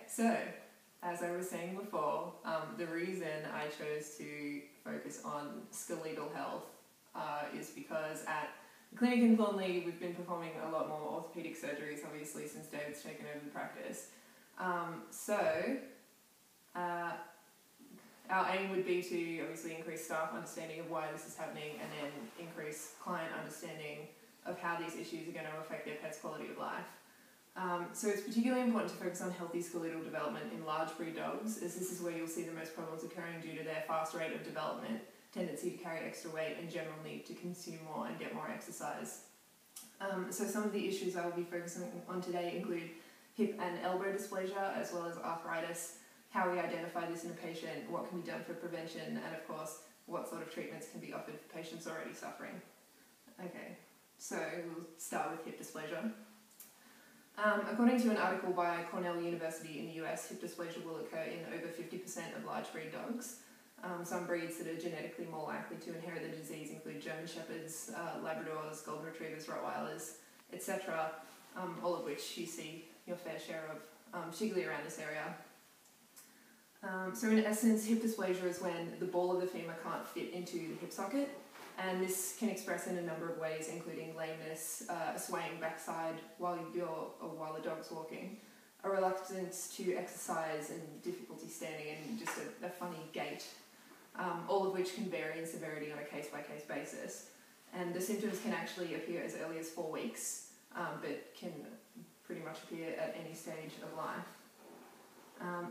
So as I was saying before, the reason I chose to focus on skeletal health is because at the clinic in Thornley we've been performing a lot more orthopaedic surgeries, obviously, since David's taken over the practice. Our aim would be to obviously increase staff understanding of why this is happening and then increase client understanding of how these issues are going to affect their pet's quality of life. So it's particularly important to focus on healthy skeletal development in large breed dogs, as this is where you'll see the most problems occurring due to their fast rate of development, tendency to carry extra weight, and general need to consume more and get more exercise. So some of the issues I will be focusing on today include hip and elbow dysplasia, as well as arthritis, how we identify this in a patient, what can be done for prevention, and of course, what sort of treatments can be offered for patients already suffering. Okay, so we'll start with hip dysplasia. According to an article by Cornell University in the US, hip dysplasia will occur in over 50% of large breed dogs. Some breeds that are genetically more likely to inherit the disease include German Shepherds, Labradors, Golden Retrievers, Rottweilers, etc., all of which you see your fair share of, particularly around this area. So in essence, hip dysplasia is when the ball of the femur can't fit into the hip socket, and this can express in a number of ways, including lameness, a swaying backside while the dog's walking, a reluctance to exercise and difficulty standing, and just a funny gait, all of which can vary in severity on a case-by-case basis. And the symptoms can actually appear as early as 4 weeks, but can pretty much appear at any stage of life.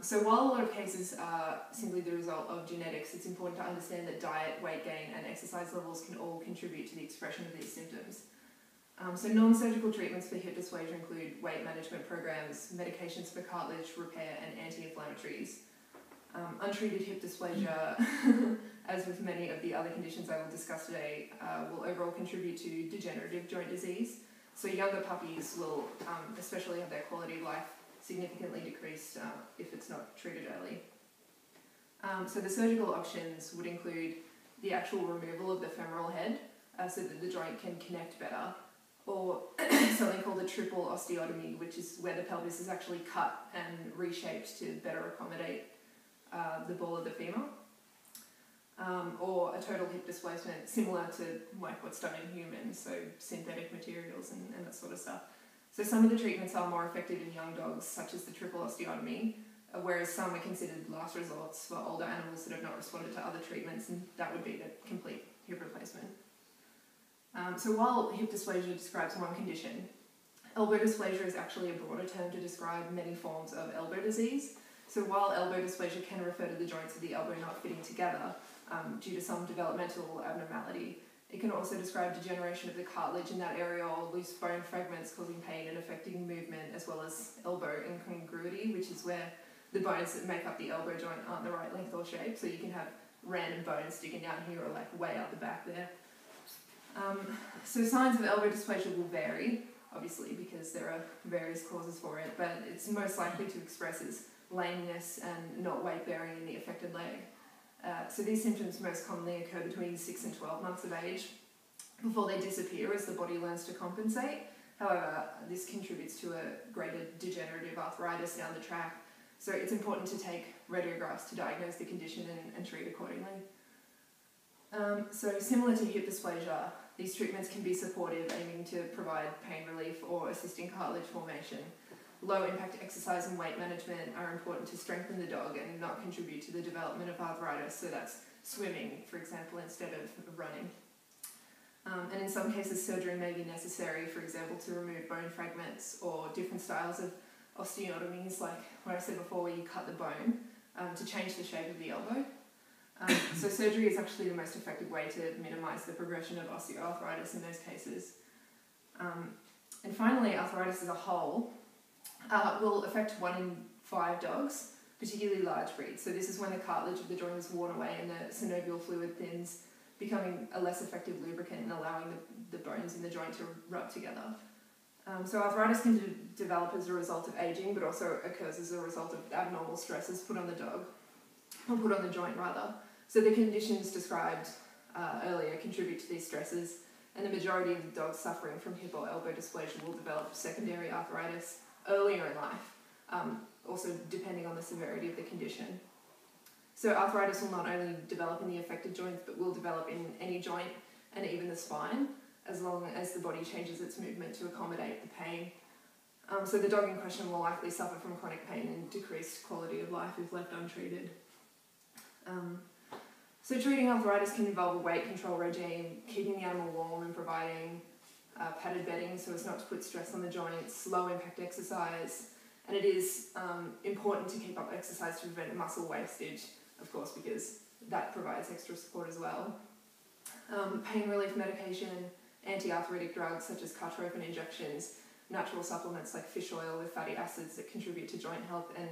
So while a lot of cases are simply the result of genetics, it's important to understand that diet, weight gain, and exercise levels can all contribute to the expression of these symptoms. So non-surgical treatments for hip dysplasia include weight management programs, medications for cartilage repair, and anti-inflammatories. Untreated hip dysplasia, as with many of the other conditions I will discuss today, will overall contribute to degenerative joint disease. So younger puppies will especially have their quality of life significantly decreased if it's not treated early. So the surgical options would include the actual removal of the femoral head so that the joint can connect better, or something called a triple osteotomy, which is where the pelvis is actually cut and reshaped to better accommodate the ball of the femur, or a total hip displacement similar to like what's done in humans, so synthetic materials and that sort of stuff. So some of the treatments are more effective in young dogs, such as the triple osteotomy, whereas some are considered last resorts for older animals that have not responded to other treatments, and that would be the complete hip replacement. So while hip dysplasia describes one condition, elbow dysplasia is actually a broader term to describe many forms of elbow disease. So while elbow dysplasia can refer to the joints of the elbow not fitting together due to some developmental abnormality, it can also describe degeneration of the cartilage in that area or loose bone fragments causing pain and affecting movement, as well as elbow incongruity, which is where the bones that make up the elbow joint aren't the right length or shape, so you can have random bones sticking down here or like way out the back there. So signs of elbow dysplasia will vary, obviously, because there are various causes for it, but it's most likely to express as lameness and not weight bearing in the affected leg. So these symptoms most commonly occur between 6 and 12 months of age before they disappear as the body learns to compensate. However, this contributes to a greater degenerative arthritis down the track, so it's important to take radiographs to diagnose the condition and treat accordingly. So similar to hip dysplasia, these treatments can be supportive, aiming to provide pain relief or assisting cartilage formation. Low impact exercise and weight management are important to strengthen the dog and not contribute to the development of arthritis, so that's swimming, for example, instead of running. And in some cases, surgery may be necessary, for example, to remove bone fragments, or different styles of osteotomies, like what I said before, where you cut the bone to change the shape of the elbow. So surgery is actually the most effective way to minimise the progression of osteoarthritis in those cases. And finally, arthritis as a whole will affect 1 in 5 dogs, particularly large breeds. So this is when the cartilage of the joint is worn away and the synovial fluid thins, becoming a less effective lubricant and allowing the bones in the joint to rub together. So arthritis can develop as a result of aging, but also occurs as a result of abnormal stresses put on the dog, or put on the joint rather. So the conditions described earlier contribute to these stresses, and the majority of the dogs suffering from hip or elbow dysplasia will develop secondary arthritis earlier in life, also depending on the severity of the condition. So arthritis will not only develop in the affected joints, but will develop in any joint and even the spine, as long as the body changes its movement to accommodate the pain. So the dog in question will likely suffer from chronic pain and decreased quality of life if left untreated. So treating arthritis can involve a weight control regime, keeping the animal warm and providing padded bedding so as not to put stress on the joints, low impact exercise, and it is important to keep up exercise to prevent muscle wastage, of course, because that provides extra support as well. Pain relief medication, anti-arthritic drugs such as cartrophin injections, natural supplements like fish oil with fatty acids that contribute to joint health, and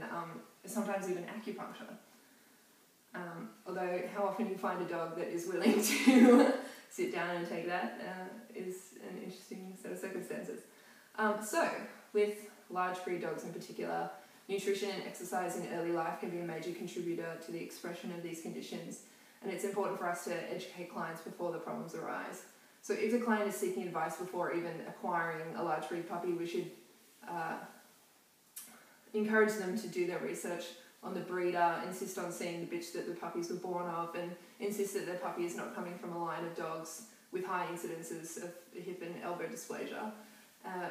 sometimes even acupuncture. Although how often you find a dog that is willing to sit down and take that is an interesting set of circumstances. So with large breed dogs in particular, nutrition and exercise in early life can be a major contributor to the expression of these conditions, and it's important for us to educate clients before the problems arise. So if the client is seeking advice before even acquiring a large breed puppy, we should encourage them to do their research on the breeder, insist on seeing the bitch that the puppies were born of, and insist that their puppy is not coming from a line of dogs with high incidences of hip and elbow dysplasia.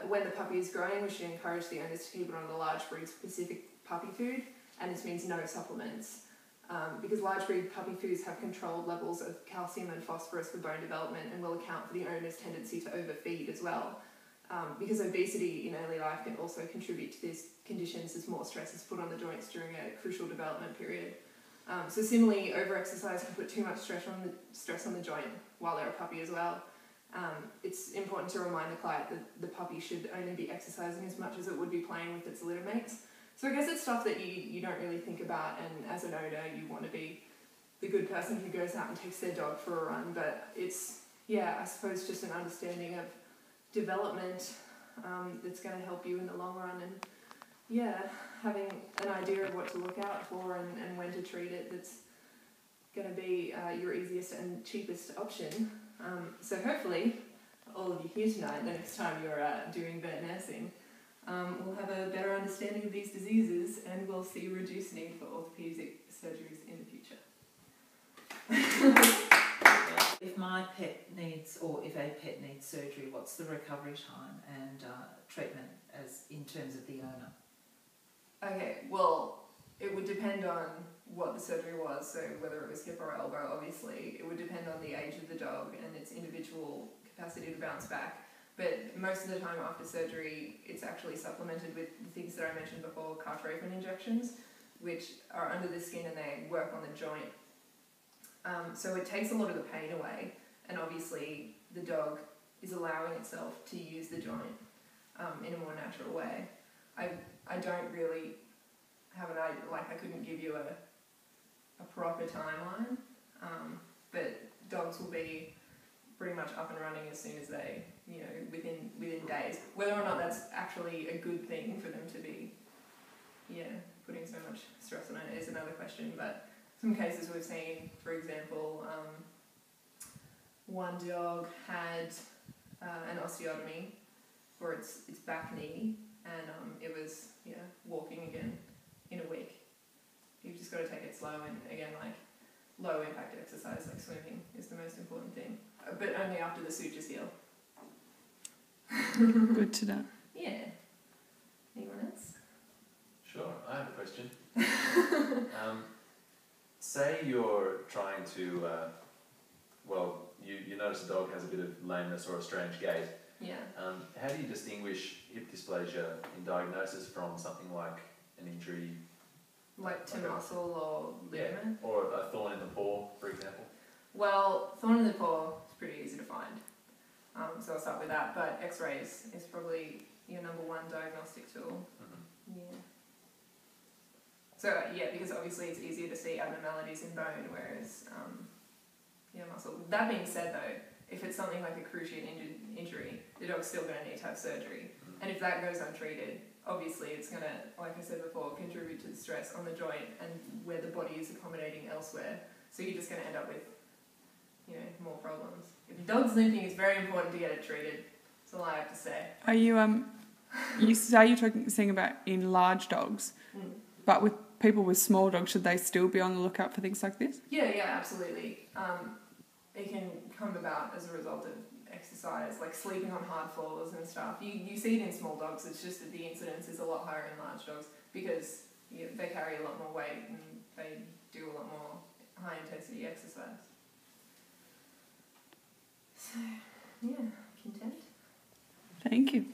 When the puppy is growing, we should encourage the owners to keep it on the large breed specific puppy food, and this means no supplements. Because large breed puppy foods have controlled levels of calcium and phosphorus for bone development and will account for the owner's tendency to overfeed as well. Because obesity in early life can also contribute to these conditions as more stress is put on the joints during a crucial development period. So similarly, over-exercise can put too much stress on the joint while they're a puppy as well. It's important to remind the client that the puppy should only be exercising as much as it would be playing with its litter mates. So I guess it's stuff that you don't really think about, and as an owner you want to be the good person who goes out and takes their dog for a run, but it's, yeah, I suppose just an understanding of development that's going to help you in the long run, and yeah, having an idea of what to look out for and when to treat it, that's going to be your easiest and cheapest option. So hopefully all of you here tonight, the next time you're doing vet nursing, we'll have a better understanding of these diseases, and we'll see reduced need for orthopaedic surgeries in the future. If my pet needs, or if a pet needs surgery, what's the recovery time and treatment as in terms of the owner? Okay, well, it would depend on what the surgery was, so whether it was hip or elbow, obviously. It would depend on the age of the dog and its individual capacity to bounce back. But most of the time after surgery, it's actually supplemented with the things that I mentioned before, cartrophin injections, which are under the skin and they work on the joint. So it takes a lot of the pain away, and obviously the dog is allowing itself to use the joint in a more natural way. I don't really have an idea, like I couldn't give you a proper timeline, but dogs will be pretty much up and running as soon as they, within days. Whether or not that's actually a good thing for them to be, putting so much stress on it is another question, but some cases we've seen, for example, one dog had an osteotomy for its back knee, and it was walking again in a week. You've just got to take it slow, and again, like low impact exercise like swimming is the most important thing, but only after the sutures heal. Good to know. Yeah. Anyone else? Sure, I have a question. Say you're trying to, you notice a dog has a bit of lameness or a strange gait. Yeah. How do you distinguish hip dysplasia in diagnosis from something like an injury? Like to muscle or ligament? Yeah, or a thorn in the paw, for example? Well, thorn in the paw is pretty easy to find. So I'll start with that, but x-rays is probably your number one diagnostic tool. Mm-hmm. Yeah. So because obviously it's easier to see abnormalities in bone, whereas muscle. That being said though, if it's something like a cruciate injury, the dog's still going to need to have surgery. Mm-hmm. And if that goes untreated, obviously it's going to, like I said before, contribute to the stress on the joint and where the body is accommodating elsewhere. So you're just going to end up with, more problems. If the dog's limping, it's very important to get it treated. That's all I have to say. Are you You say you're saying about in large dogs, but with people with small dogs, should they still be on the lookout for things like this? Yeah, absolutely. It can come about as a result of exercise, like sleeping on hard floors and stuff. You see it in small dogs, it's just that the incidence is a lot higher in large dogs because they carry a lot more weight and they do a lot more high intensity exercise. So, yeah, content. Thank you.